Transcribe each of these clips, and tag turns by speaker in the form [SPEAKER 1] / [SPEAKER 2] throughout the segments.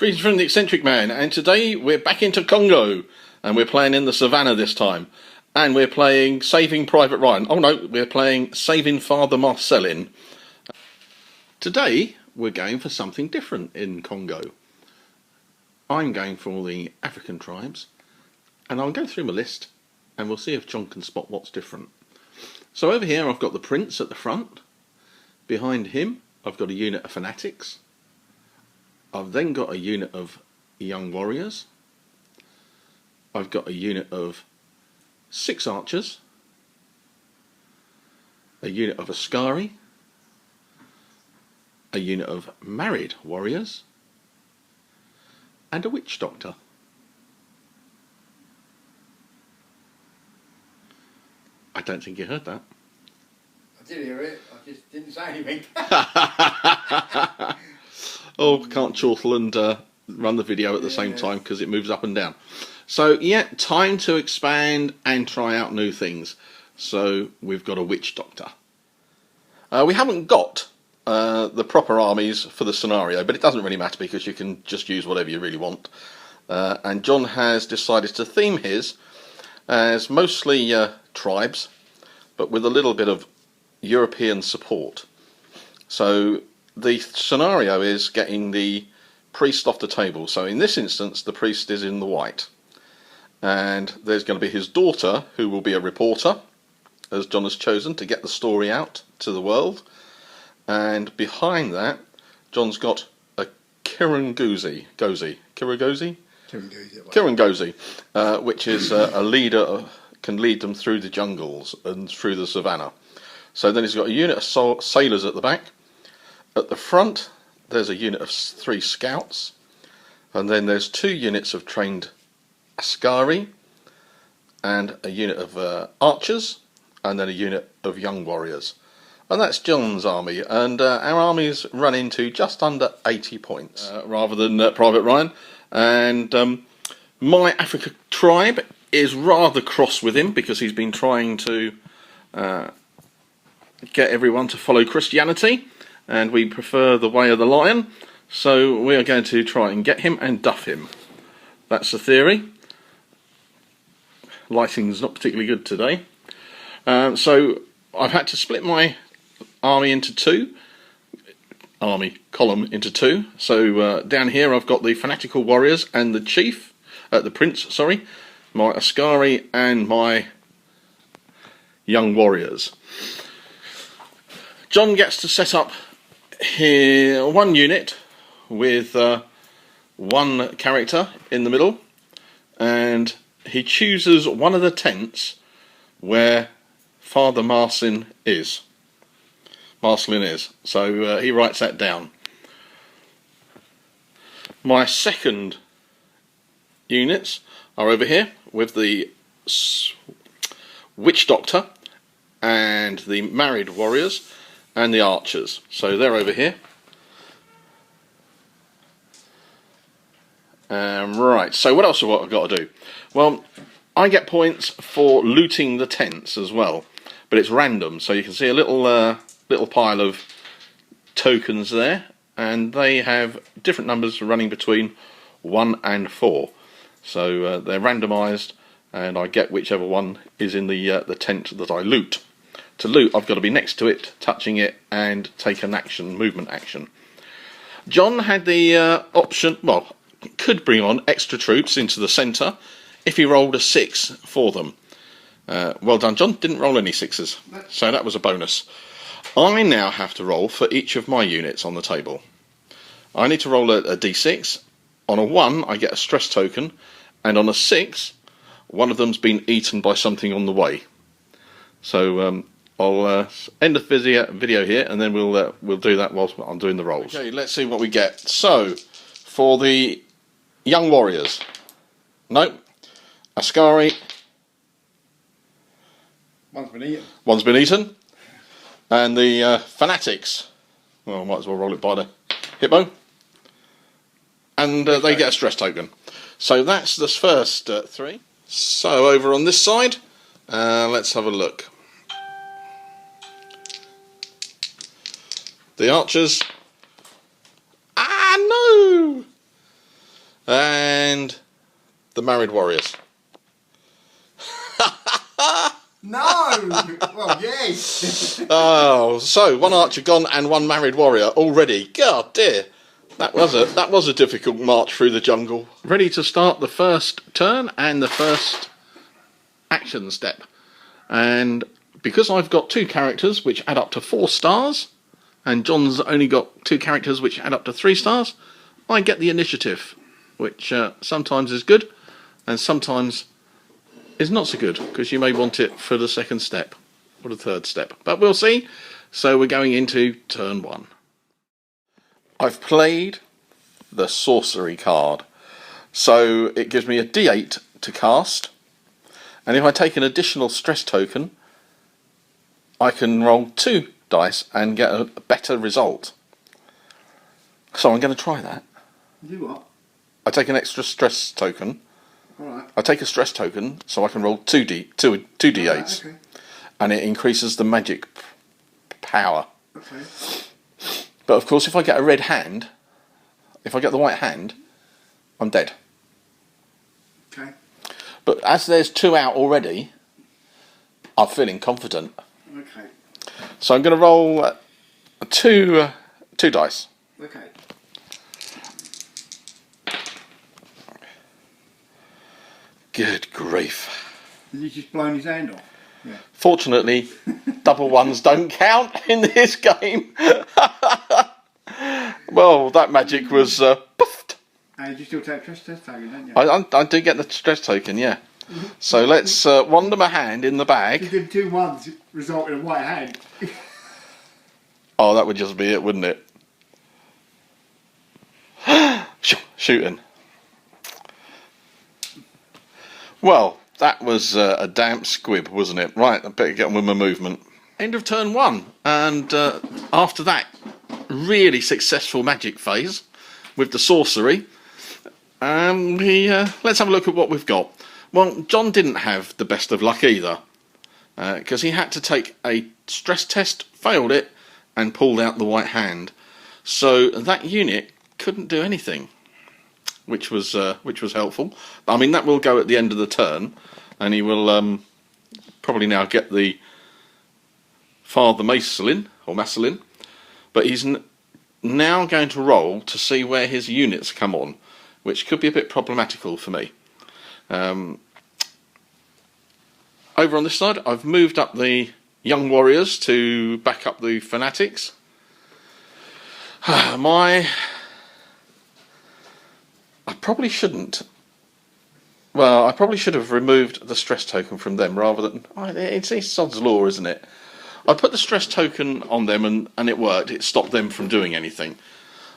[SPEAKER 1] Greetings from the Eccentric Man, and today we're back into Congo, and we're playing in the savannah this time, and we're playing Saving Private Ryan. Oh no, we're playing Saving Father Marcelyn. Today we're going for something different in Congo. I'm going for all the African tribes, and I'll go through my list, and we'll see if John can spot what's different. So over here I've got the Prince at the front. Behind him I've got a unit of fanatics. I've then got a unit of young warriors. I've got a unit of 6 archers, a unit of askari, a unit of married warriors, and a witch doctor. I don't think you heard that.
[SPEAKER 2] I did hear it, I just didn't say anything.
[SPEAKER 1] Oh, can't chortle and run the video at the same time because it moves up and down. So yeah, time to expand and try out new things. So we've got a witch doctor. We haven't got the proper armies for the scenario, but it doesn't really matter because you can just use whatever you really want. And John has decided to theme his as mostly tribes, but with a little bit of European support. So the scenario is getting the priest off the table. So in this instance the priest is in the white, and there's going to be his daughter who will be a reporter, as John has chosen to get the story out to the world. And behind that John's got a Kirangozi, which is a leader, can lead them through the jungles and through the savannah. So then he's got a unit of sailors at the back. At the front there's a unit of 3 scouts, and then there's 2 units of trained askari, and a unit of archers, and then a unit of young warriors. And that's John's army, and our armies run into just under 80 points rather than Private Ryan. And my Africa tribe is rather cross with him because he's been trying to get everyone to follow Christianity, and we prefer the way of the lion, so we are going to try and get him and duff him. That's the theory. Lighting's not particularly good today. So I've had to split my army into 2. Column into 2. So down here I've got the fanatical warriors and the prince, sorry, my askari and my young warriors. John gets to set up here 1 unit with 1 character in the middle, and he chooses one of the tents where Father Marcelyn is. So he writes that down. My second units are over here with the witch doctor and the married warriors and the archers. So they're over here. Right, so what else have I got to do? Well, I get points for looting the tents as well, but it's random, so you can see a little pile of tokens there, and they have different numbers running between 1 and 4. So they're randomised, and I get whichever one is in the tent that I loot. To loot, I've got to be next to it, touching it, and take an action, movement action. John had the option, well, could bring on extra troops into the centre if he rolled a 6 for them. Well done, John. Didn't roll any 6s, so that was a bonus. I now have to roll for each of my units on the table. I need to roll a d6. On a 1, I get a stress token, and on a 6, one of them's been eaten by something on the way. So I'll end the video here, and then we'll do that whilst I'm doing the rolls. Okay, let's see what we get. So for the young warriors, no, askari. One's been eaten. And the fanatics, well, I might as well roll it by the hippo. And they get a stress token. So that's the first 3. So over on this side, let's have a look. The archers. Ah, no! And the Married Warriors.
[SPEAKER 2] No! Well, yes!
[SPEAKER 1] Oh, so one archer gone and one Married Warrior already. God dear. That was a difficult march through the jungle. Ready to start the first turn and the first action step. And because I've got 2 characters which add up to 4 stars, and John's only got 2 characters which add up to 3 stars, I get the initiative, which sometimes is good and sometimes is not so good, because you may want it for the second step or the third step, but we'll see. So we're going into turn 1. I've played the sorcery card, so it gives me a d8 to cast, and if I take an additional stress token I can roll 2 dice and get a better result. So I'm going to try that.
[SPEAKER 2] Do what?
[SPEAKER 1] I take an extra stress token.
[SPEAKER 2] Alright.
[SPEAKER 1] I take a stress token so I can roll 2d8s,
[SPEAKER 2] Right, okay.
[SPEAKER 1] and it increases the magic power.
[SPEAKER 2] Okay.
[SPEAKER 1] But of course, if I get a red hand, if I get the white hand, I'm dead.
[SPEAKER 2] Okay.
[SPEAKER 1] But as there's 2 out already, I'm feeling confident.
[SPEAKER 2] Okay.
[SPEAKER 1] So I'm going to roll 2 dice.
[SPEAKER 2] Okay.
[SPEAKER 1] Good grief.
[SPEAKER 2] Has he just blown his hand off? Yeah.
[SPEAKER 1] Fortunately, double ones don't count in this game. Well, that magic was puffed.
[SPEAKER 2] And you still take stress test token, don't you?
[SPEAKER 1] I do get the stress token, yeah. So let's wander my hand in the
[SPEAKER 2] You
[SPEAKER 1] bag.
[SPEAKER 2] did 2 ones, result in a white hand.
[SPEAKER 1] Oh, that would just be it, wouldn't it? Shooting. Well, that was a damp squib, wasn't it? Right, I better get on with my movement. End of turn 1, and after that really successful magic phase with the sorcery, let's have a look at what we've got. Well, John didn't have the best of luck either, because he had to take a stress test, failed it, and pulled out the white hand. So that unit couldn't do anything, which was helpful. I mean, that will go at the end of the turn, and he will probably now get the Father Marcelyn, but he's now going to roll to see where his units come on, which could be a bit problematical for me. Over on this side, I've moved up the young warriors to back up the fanatics. I probably shouldn't. Well, I probably should have removed the stress token from them rather than... It's sod's law, isn't it? I put the stress token on them and it worked. It stopped them from doing anything.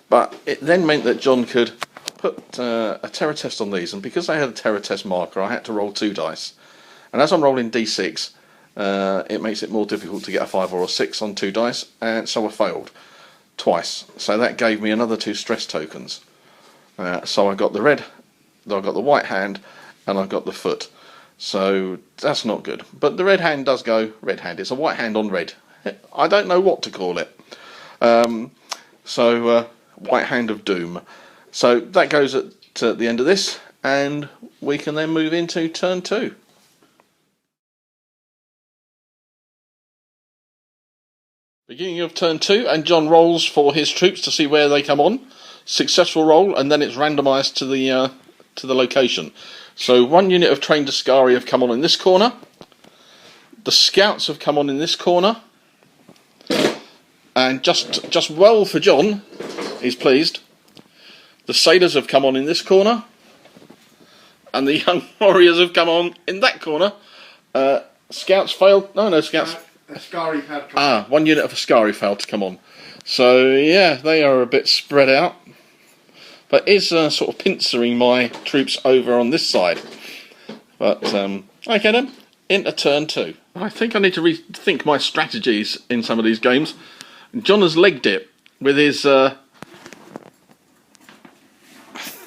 [SPEAKER 1] But it then meant that John could put a terror test on these, and because I had a terror test marker, I had to roll 2 dice. And as I'm rolling d6, it makes it more difficult to get a 5 or a 6 on 2 dice, and so I failed twice. So that gave me another 2 stress tokens. So I got the red, I got the white hand, and I got the foot. So that's not good. But the red hand does go red hand. It's a white hand on red. I don't know what to call it. White hand of doom. So that goes at the end of this, and we can then move into turn 2. Beginning of turn 2, and John rolls for his troops to see where they come on. Successful roll, and then it's randomised to the location. So 1 unit of trained Ascari have come on in this corner. The scouts have come on in this corner. And just well for John, he's pleased. The sailors have come on in this corner. And the young warriors have come on in that corner. Scouts failed. No, scouts.
[SPEAKER 2] Ascari had come
[SPEAKER 1] 1 unit of Ascari failed to come on. So yeah, they are a bit spread out. But is sort of pincering my troops over on this side. But okay then, into turn 2. I think I need to rethink my strategies in some of these games. John has legged it with his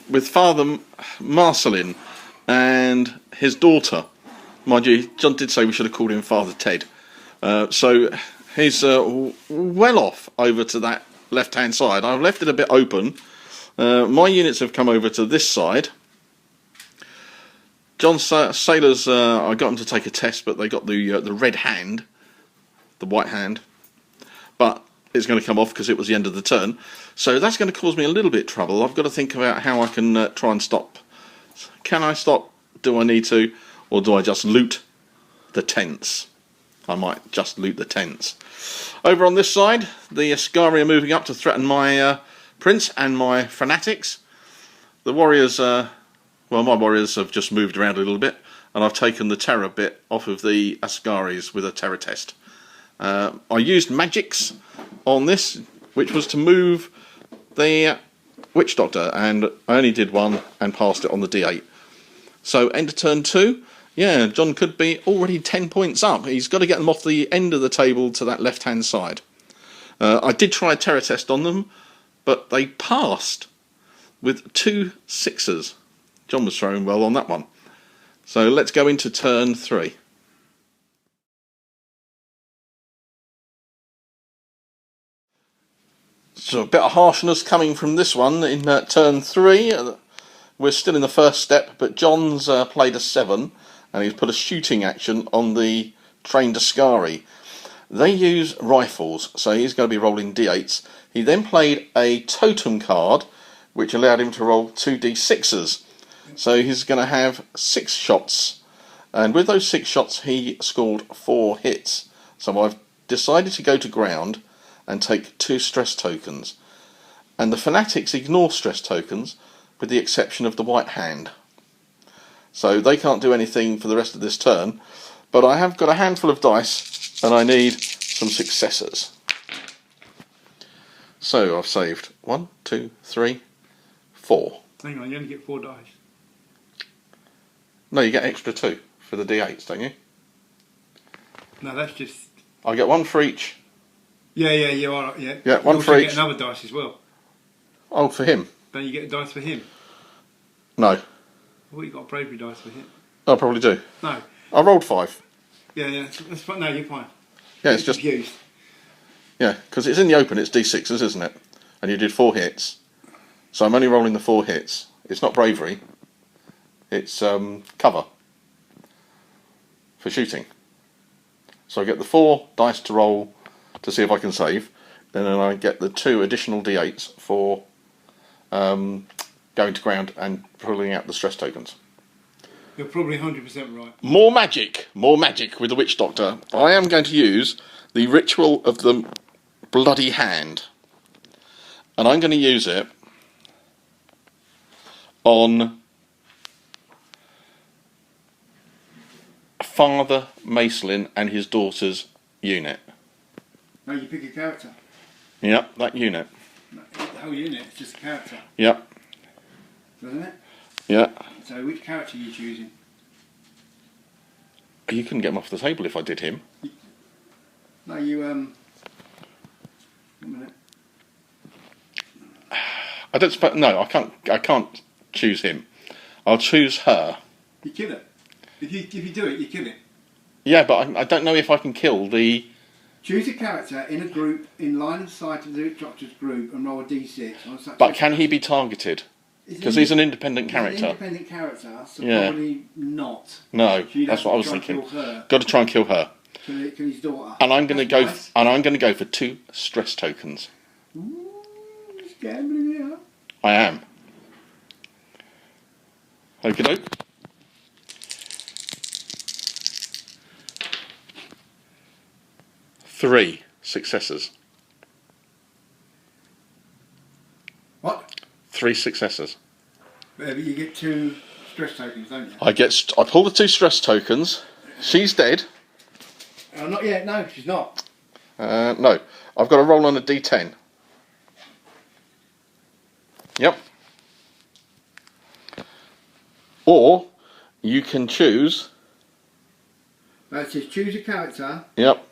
[SPEAKER 1] with Father Marcelyn and his daughter. Mind you, John did say we should have called him Father Ted. So he's well off over to that left-hand side. I've left it a bit open, My units have come over to this side. John's sailors, I got them to take a test, but they got the red hand, the white hand, but it's going to come off because it was the end of the turn. So that's going to cause me a little bit of trouble. I've got to think about how I can try and stop. Can I stop? Do I need to? Or do I just loot the tents? I might just loot the tents. Over on this side, the Ascari are moving up to threaten my prince and my fanatics. The warriors, well, my warriors have just moved around a little bit, and I've taken the terror bit off of the Ascaris with a terror test. I used magics on this, which was to move the witch doctor, and I only did one and passed it on the D8. So end of turn 2, yeah, John could be already 10 points up. He's got to get them off the end of the table to that left hand side. I did try a terror test on them, but they passed with 2 6s. John was throwing well on that one. So let's go into turn 3. So a bit of harshness coming from this one in turn 3. We're still in the first step, but John's played a 7, and he's put a shooting action on the trained Ascari. They use rifles, so he's going to be rolling D8s. He then played a totem card, which allowed him to roll 2d6s. So he's going to have 6 shots, and with those 6 shots he scored 4 hits. So I've decided to go to ground and take 2 stress tokens. And the fanatics ignore stress tokens, with the exception of the white hand. So they can't do anything for the rest of this turn, but I have got a handful of dice and I need some successors. So I've saved 1, 2, 3, 4.
[SPEAKER 3] Hang on, you only get 4 dice.
[SPEAKER 1] No, you get extra 2 for the D8s, don't you?
[SPEAKER 3] No, that's just...
[SPEAKER 1] I get 1 for each.
[SPEAKER 3] Yeah, you are, yeah.
[SPEAKER 1] Yeah, 1 for
[SPEAKER 3] You
[SPEAKER 1] each.
[SPEAKER 3] get another dice as well.
[SPEAKER 1] Oh, for him?
[SPEAKER 3] Don't you get a dice for him?
[SPEAKER 1] No.
[SPEAKER 3] Well, you got a bravery dice for him.
[SPEAKER 1] I probably do.
[SPEAKER 3] No.
[SPEAKER 1] I rolled 5.
[SPEAKER 3] Yeah, that's fine. No, you're fine.
[SPEAKER 1] Yeah, it's just...
[SPEAKER 3] confused.
[SPEAKER 1] Yeah, because it's in the open, it's D6s, isn't it? And you did 4 hits. So I'm only rolling the 4 hits. It's not bravery. It's cover for shooting. So I get the 4 dice to roll to see if I can save. And then I get the 2 additional D8s for going to ground and pulling out the stress tokens.
[SPEAKER 3] You're probably 100% right.
[SPEAKER 1] More magic with the witch doctor. I am going to use the ritual of the bloody hand, and I'm going to use it on Father Marcelyn and his daughter's unit.
[SPEAKER 3] No, you pick a character.
[SPEAKER 1] Yep, that unit.
[SPEAKER 3] No, the whole unit is just a character.
[SPEAKER 1] Yep.
[SPEAKER 3] Doesn't it?
[SPEAKER 1] Yeah.
[SPEAKER 3] So which character are you choosing?
[SPEAKER 1] You couldn't get him off the table if I did him.
[SPEAKER 3] No, you, 1 minute.
[SPEAKER 1] I don't suppose... No, I can't choose him. I'll choose her.
[SPEAKER 3] You kill it. If you do it, you kill it.
[SPEAKER 1] Yeah, but I don't know if I can kill the...
[SPEAKER 3] Choose a character in a group in line of sight of the witch doctor's group and roll a d6. On such
[SPEAKER 1] But can he be targeted? Because he's an independent character.
[SPEAKER 3] An independent character, so
[SPEAKER 1] Yeah.
[SPEAKER 3] probably not.
[SPEAKER 1] No,
[SPEAKER 3] So you'd
[SPEAKER 1] that's
[SPEAKER 3] have
[SPEAKER 1] what I
[SPEAKER 3] to
[SPEAKER 1] was
[SPEAKER 3] try and
[SPEAKER 1] thinking.
[SPEAKER 3] kill her.
[SPEAKER 1] Got to try and kill her.
[SPEAKER 3] Kill his daughter.
[SPEAKER 1] And I'm going to
[SPEAKER 3] That's
[SPEAKER 1] go.
[SPEAKER 3] nice.
[SPEAKER 1] And I'm going to go for 2 stress tokens.
[SPEAKER 3] Ooh, he's gambling here.
[SPEAKER 1] I am. Okie doke. Three successes.
[SPEAKER 3] What?
[SPEAKER 1] 3 successes.
[SPEAKER 3] But you get 2 stress tokens, don't you?
[SPEAKER 1] I pull the 2 stress tokens. She's dead.
[SPEAKER 3] Not yet. No, she's not.
[SPEAKER 1] No, I've got to roll on a D10. Yep. Or you can choose.
[SPEAKER 3] It says choose a character
[SPEAKER 1] Yep.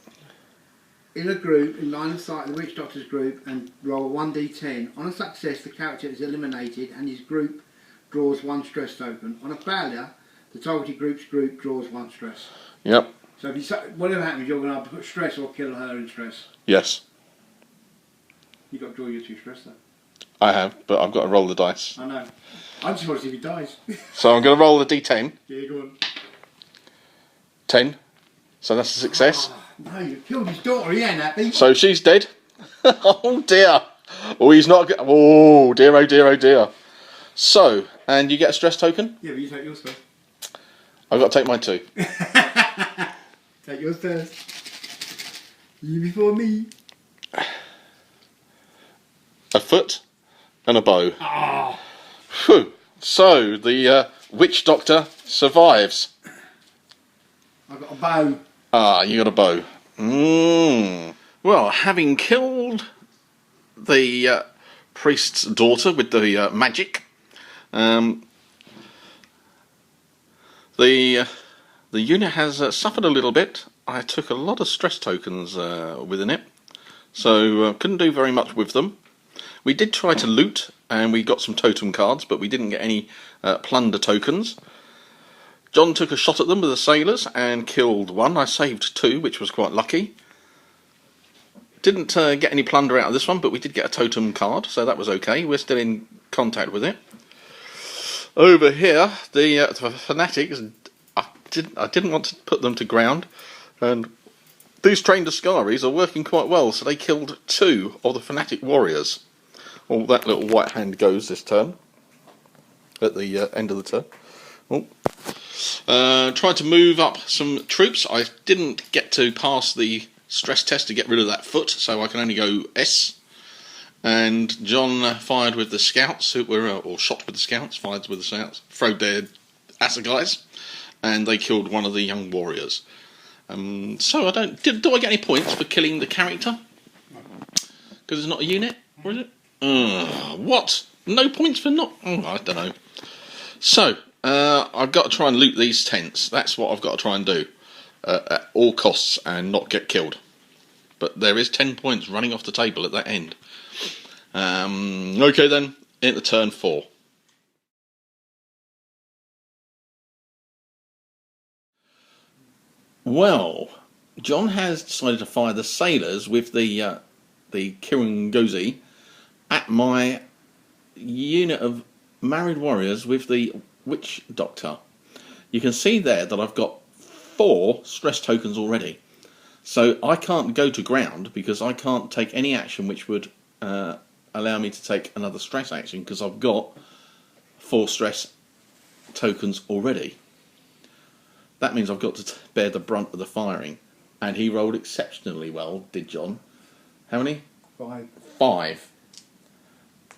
[SPEAKER 3] in a group in line of sight of the witch doctor's group and roll 1d10. On a success, the character is eliminated and his group draws 1 stress token. On a failure, the targeted group's group draws 1 stress.
[SPEAKER 1] Yep.
[SPEAKER 3] So if you, whatever happens, you're going to have to put stress or kill her in stress.
[SPEAKER 1] Yes.
[SPEAKER 3] You've got to draw your 2 stress though.
[SPEAKER 1] I have, but I've got to roll the dice.
[SPEAKER 3] I know. I just want to see if he dies.
[SPEAKER 1] So I'm going to roll the d10.
[SPEAKER 3] Yeah, go on.
[SPEAKER 1] 10. So that's a success.
[SPEAKER 3] Oh, no, you killed his daughter. He ain't happy.
[SPEAKER 1] So she's dead. Oh dear. Oh, he's not. Oh dear, oh dear, oh dear. So, and you get a stress token?
[SPEAKER 3] Yeah, but you take yours first.
[SPEAKER 1] I've got to take mine too.
[SPEAKER 3] Take yours first. You before me.
[SPEAKER 1] A foot and a bow.
[SPEAKER 3] Oh.
[SPEAKER 1] Whew. So, the witch doctor survives.
[SPEAKER 3] I've got a bow.
[SPEAKER 1] Ah, you got a bow. Well, having killed the priest's daughter with the magic, the unit has suffered a little bit. I took a lot of stress tokens within it, so couldn't do very much with them. We did try to loot, and we got some totem cards, but we didn't get any plunder tokens. John took a shot at them with the sailors and killed one. I saved 2, which was quite lucky. Didn't get any plunder out of this one, but we did get a totem card, so that was okay. We're still in contact with it. Over here, the fanatics, I didn't want to put them to ground, and these trained Ascaris are working quite well, so they killed 2 of the fanatic warriors. Oh, that little white hand goes this turn, at the end of the turn. Oh. Tried to move up some troops. I didn't get to pass the stress test to get rid of that foot, so I can only go S. And John fired with the scouts, who were, or shot with the scouts, fired with the scouts, throwed their assegais, and they killed one of the young warriors. So I don't. Do I get any points for killing the character? Because it's not a unit, or is it? What? No points for not? Oh, I don't know. So I've got to try and loot these tents. That's what I've got to try and do at all costs and not get killed. But there is 10 points running off the table at that end. Okay then, into turn 4. Well, John has decided to fire the sailors with the Kirangozi at my unit of married warriors with the witch doctor. You can see there that I've got 4 stress tokens already. So I can't go to ground because I can't take any action which would allow me to take another stress action because I've got 4 stress tokens already. That means I've got to bear the brunt of the firing. And he rolled exceptionally well, did John. How many?
[SPEAKER 3] 5.
[SPEAKER 1] 5.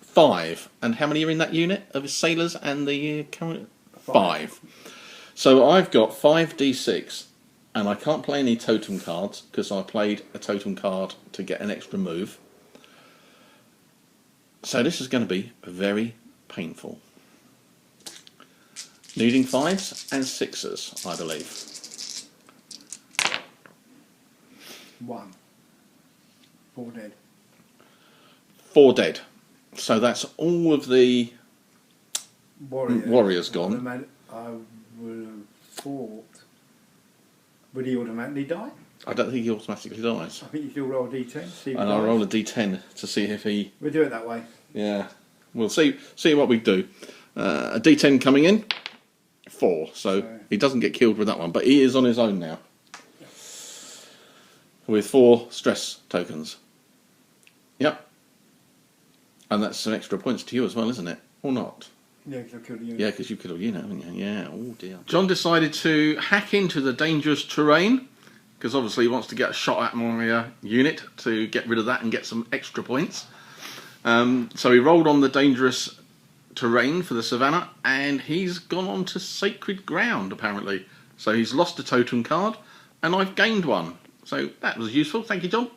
[SPEAKER 1] 5. And how many are in that unit of his sailors and the current? 5. So I've got 5d6. And I can't play any totem cards because I played a totem card to get an extra move. So this is going to be very painful. Needing 5s and 6s, I believe.
[SPEAKER 3] 1. 4 dead.
[SPEAKER 1] 4 dead. So that's all of the warriors gone.
[SPEAKER 3] I would have thought. Would he automatically die?
[SPEAKER 1] I don't think he automatically dies.
[SPEAKER 3] I think you still roll a d10. See if
[SPEAKER 1] And I'll roll a d10 to see if he...
[SPEAKER 3] We'll do it that way.
[SPEAKER 1] Yeah. We'll see what we do. A d10 coming in. 4. So he doesn't get killed with that one. But he is on his own now. With 4 stress tokens. Yep. And that's some extra points to you as well, isn't it? Or not?
[SPEAKER 3] Yeah, because I've killed a unit.
[SPEAKER 1] Yeah, because you've killed a unit, haven't you? Yeah, oh dear. John decided to hack into the dangerous terrain, because obviously he wants to get a shot at my unit to get rid of that and get some extra points. So he rolled on the dangerous terrain for the savannah, and he's gone on to sacred ground, apparently. So he's lost a totem card, and I've gained one. So that was useful, thank you, John.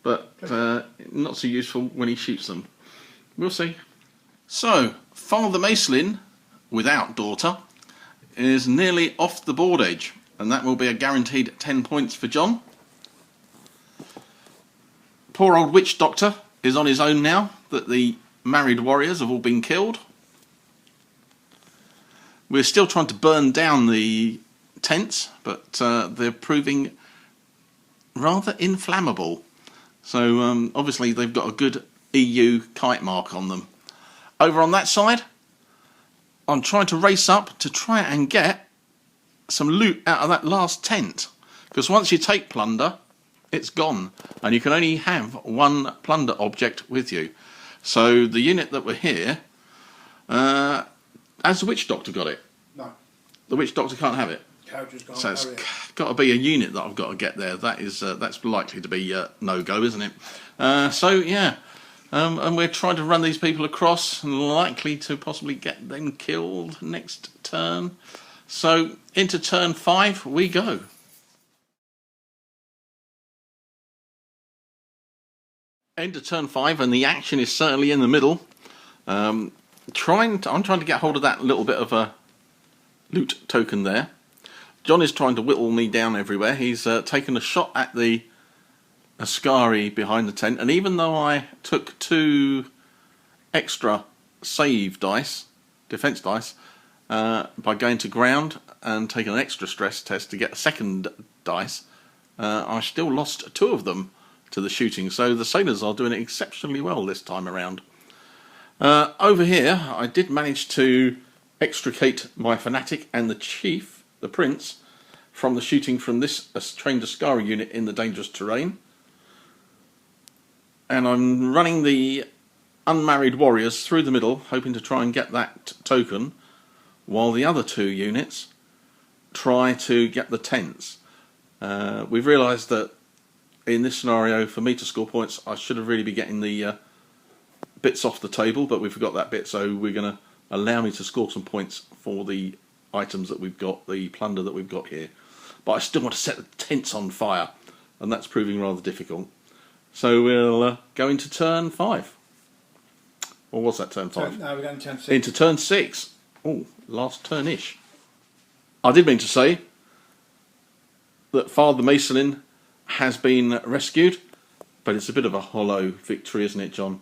[SPEAKER 1] But not so useful when he shoots them. We'll see. So, Father Marcelyn, without daughter, is nearly off the board edge, and that will be a guaranteed 10 points for John. Poor old witch doctor is on his own now that the married warriors have all been killed. We're still trying to burn down the tents, but they're proving rather inflammable. So obviously they've got a good EU kite mark on them. Over on that side, I'm trying to race up to try and get some loot out of that last tent, because once you take plunder, it's gone, and you can only have one plunder object with you. So the unit that were here, has the witch doctor got it?
[SPEAKER 2] No.
[SPEAKER 1] The witch doctor can't have it. So it's got to be a unit that I've got to get there. That is that's likely to be no go, isn't it? So yeah, and we're trying to run these people across, and likely to possibly get them killed next turn. So into turn 5 we go. Into turn 5, and the action is certainly in the middle. I'm trying to get hold of that little bit of a loot token there. John is trying to whittle me down everywhere. He's taken a shot at the Ascari behind the tent, and even though I took 2 extra save dice, defense dice, by going to ground and taking an extra stress test to get a second dice, I still lost 2 of them to the shooting. So the sailors are doing it exceptionally well this time around. Over here, I did manage to extricate my fanatic and the chief, the prince, from the shooting from this trained Ascari unit in the dangerous terrain. And I'm running the unmarried warriors through the middle, hoping to try and get that token, while the other 2 units try to get the tents. We've realised that in this scenario, for me to score points, I should have really be getting the bits off the table, but we forgot that bit, so we're going to allow me to score some points for the items that we've got, the plunder that we've got here. But I still want to set the tents on fire, and that's proving rather difficult. So we'll go into turn 5. Or was that turn 5?
[SPEAKER 2] No, we're going to turn 6.
[SPEAKER 1] Into turn 6. Oh, last turn-ish. I did mean to say that Father Marcelyn has been rescued, but it's a bit of a hollow victory, isn't it, John,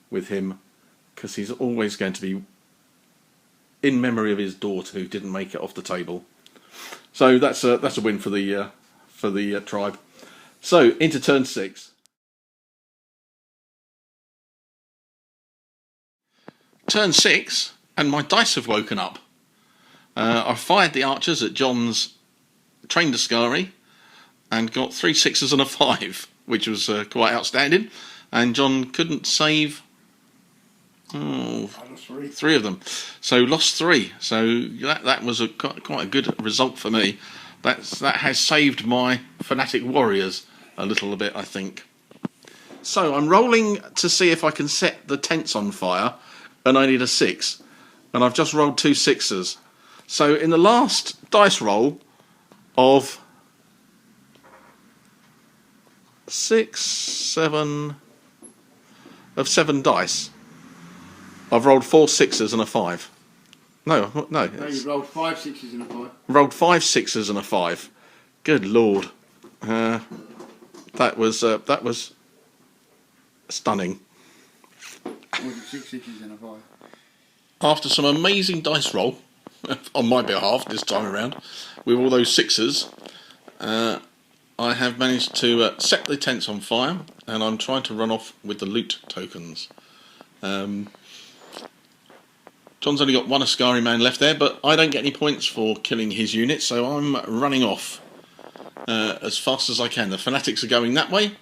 [SPEAKER 1] with him, because he's always going to be in memory of his daughter who didn't make it off the table. So that's a win for the tribe. So into turn 6. Turn 6, and my dice have woken up. I fired the archers at John's trained Ascari and got 3 6s and a 5, which was quite outstanding. And John couldn't save 3 of them, so lost 3. So that was quite a good result for me. That has saved my fanatic warriors a little bit, I think. So I'm rolling to see if I can set the tents on fire, and I need a 6, and I've just rolled 2 6s. So in the last dice roll of 7 dice, I've rolled 4 6s and a 5. No,
[SPEAKER 3] you rolled 5 6s and a 5.
[SPEAKER 1] Rolled 5 6s and a 5. Good lord, that was stunning.
[SPEAKER 3] Was it 6 6s and a 5?
[SPEAKER 1] After some amazing dice roll on my behalf this time around, with all those 6s, I have managed to set the tents on fire, and I'm trying to run off with the loot tokens. John's only got 1 Ascari man left there, but I don't get any points for killing his unit, so I'm running off as fast as I can. The fanatics are going that way.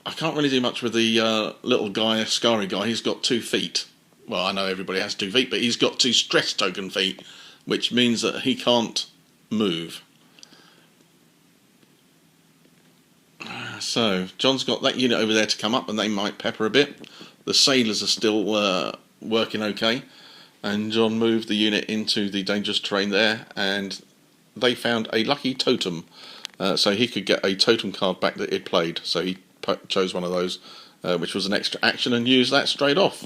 [SPEAKER 1] I can't really do much with the little guy, Ascari guy. He's got 2 feet. Well, I know everybody has 2 feet, but he's got 2 stress token feet, which means that he can't move. So John's got that unit over there to come up, and they might pepper a bit. The sailors are still working okay, and John moved the unit into the dangerous terrain there, and they found a lucky totem, so he could get a totem card back that he'd played. So he chose one of those, which was an extra action, and used that straight off.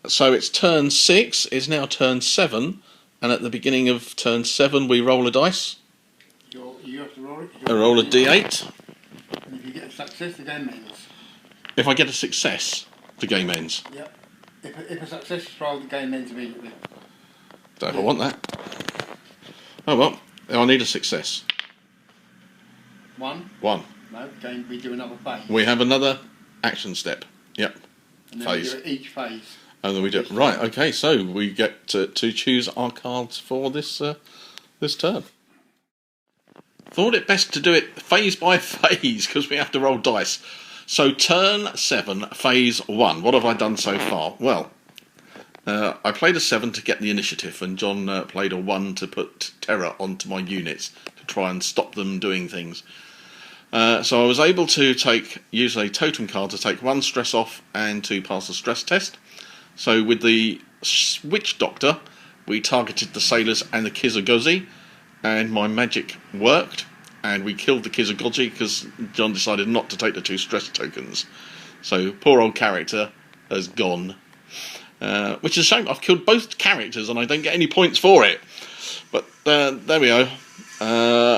[SPEAKER 1] So it's turn 6, it's now turn 7, and at the beginning of turn 7 we roll a dice.
[SPEAKER 3] You have to roll it.
[SPEAKER 1] I roll a d8.
[SPEAKER 3] And if you get a success, the game ends.
[SPEAKER 1] If I get a success, the game ends.
[SPEAKER 3] Yep. If a success is rolled, the game ends immediately.
[SPEAKER 1] Don't ever want that. Oh well, I need a success.
[SPEAKER 3] 1?
[SPEAKER 1] 1.
[SPEAKER 3] No, game, we do another phase.
[SPEAKER 1] We have another action step. Yep.
[SPEAKER 2] And then
[SPEAKER 1] Phase.
[SPEAKER 2] we do it each phase.
[SPEAKER 1] And then we do it. Right, okay, so we get to choose our cards for this this turn. Thought it best to do it phase by phase because we have to roll dice. So turn 7, phase 1. What have I done so far? Well, I played a 7 to get the initiative, and John played a 1 to put terror onto my units to try and stop them doing things. So I was able to use a totem card to take 1 stress off and to pass the stress test. So with the Witch Doctor, we targeted the sailors and the Kizagozi, and my magic worked, and we killed the Kizagozi because John decided not to take the 2 stress tokens. So poor old character has gone. Which is a shame. I've killed both characters and I don't get any points for it. But there we go.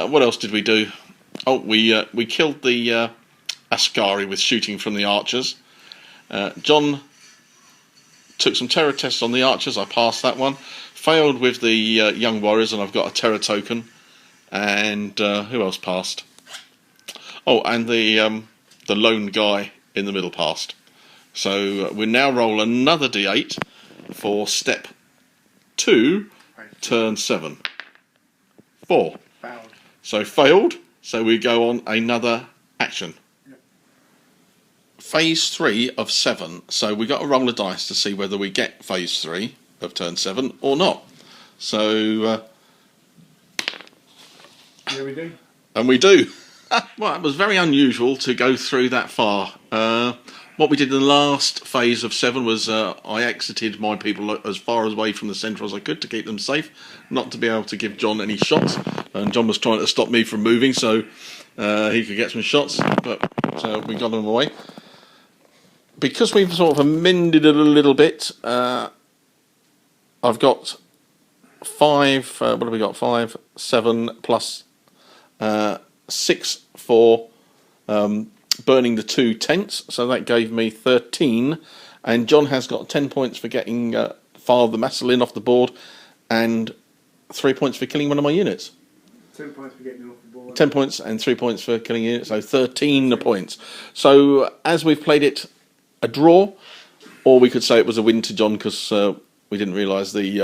[SPEAKER 1] What else did we do? Oh, we killed the Ascari with shooting from the archers. John took some terror tests on the archers. I passed that one. Failed with the young warriors, and I've got a terror token. And who else passed? Oh, and the lone guy in the middle passed. So we now roll another d8 for step 2, turn 7. 4.
[SPEAKER 2] Failed.
[SPEAKER 1] So failed. So we go on another action.
[SPEAKER 2] Yep.
[SPEAKER 1] Phase 3 of 7. So we got to roll a dice to see whether we get phase 3 of turn 7 or not. So
[SPEAKER 2] Here we do.
[SPEAKER 1] and we do. Well, it was very unusual to go through that far. What we did in the last phase of 7 was I exited my people as far away from the centre as I could to keep them safe, not to be able to give John any shots. And John was trying to stop me from moving so he could get some shots, but so we got them away. Because we've sort of amended it a little bit, I've got 5, what have we got? 5, 7 plus 6 for burning the 2 tents, so that gave me 13, and John has got 10 points for getting Father Marcelyn off the board, and 3 points for killing one of my units.
[SPEAKER 3] 10 points for getting off the board.
[SPEAKER 1] 10 points and 3 points for killing units, so 13 points. So as we've played it, a draw, or we could say it was a win to John because we didn't realise the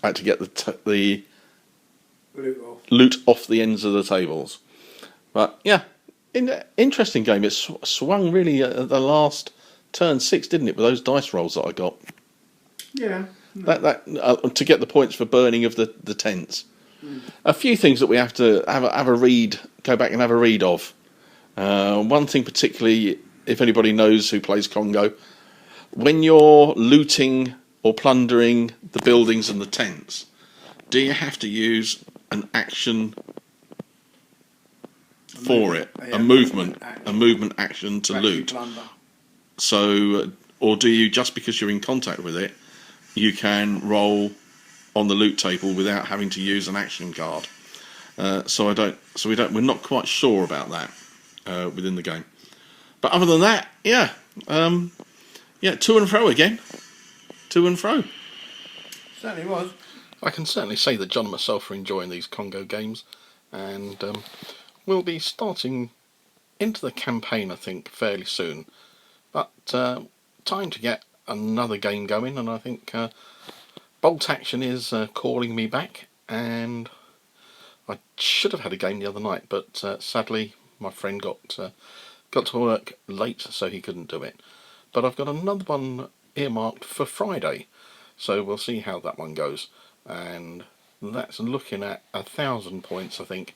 [SPEAKER 1] I had to get the loot off the ends of the tables. But yeah, interesting game. It swung really at the last turn 6, didn't it, with those dice rolls that I got?
[SPEAKER 3] Yeah.
[SPEAKER 1] That to get the points for burning of the tents. A few things that we have to have a read, go back and have a read of. One thing particularly, if anybody knows who plays Congo, when you're looting or plundering the buildings and the tents, do you have to use an action for it, a movement action to loot? So, or do you, just because you're in contact with it, you can roll on the loot table without having to use an action card? We're not quite sure about that within the game. But other than that, yeah, to and fro again, to and fro.
[SPEAKER 2] Certainly was.
[SPEAKER 1] I can certainly say that John and myself are enjoying these Congo games, and we'll be starting into the campaign, I think, fairly soon. But time to get another game going, and I think Bolt Action is calling me back, and I should have had a game the other night, but sadly my friend got to work late, so he couldn't do it. But I've got another one earmarked for Friday, so we'll see how that one goes. And that's looking at 1,000 points, I think.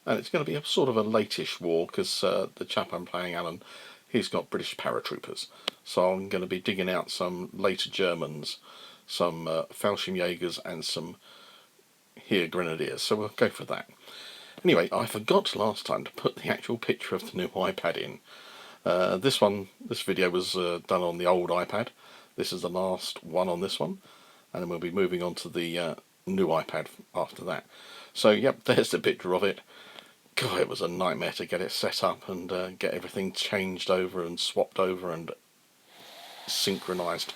[SPEAKER 1] And it's going to be a sort of a late-ish war, because the chap I'm playing, Alan, he's got British paratroopers. So I'm going to be digging out some later Germans, some Fallschirmjägers, and some Heer Grenadiers. So we'll go for that. Anyway, I forgot last time to put the actual picture of the new iPad in. This video was done on the old iPad. This is the last one on this one, and then we'll be moving on to the new iPad after that. So yep, there's the picture of it. God, it was a nightmare to get it set up and get everything changed over and swapped over and synchronised.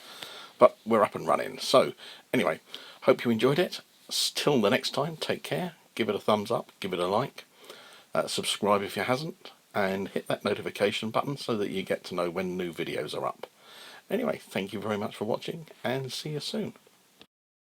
[SPEAKER 1] But we're up and running. So anyway, hope you enjoyed it. Till the next time, take care. Give it a thumbs up, give it a like, subscribe if you hasn't, and hit that notification button so that you get to know when new videos are up. Anyway, thank you very much for watching, and see you soon.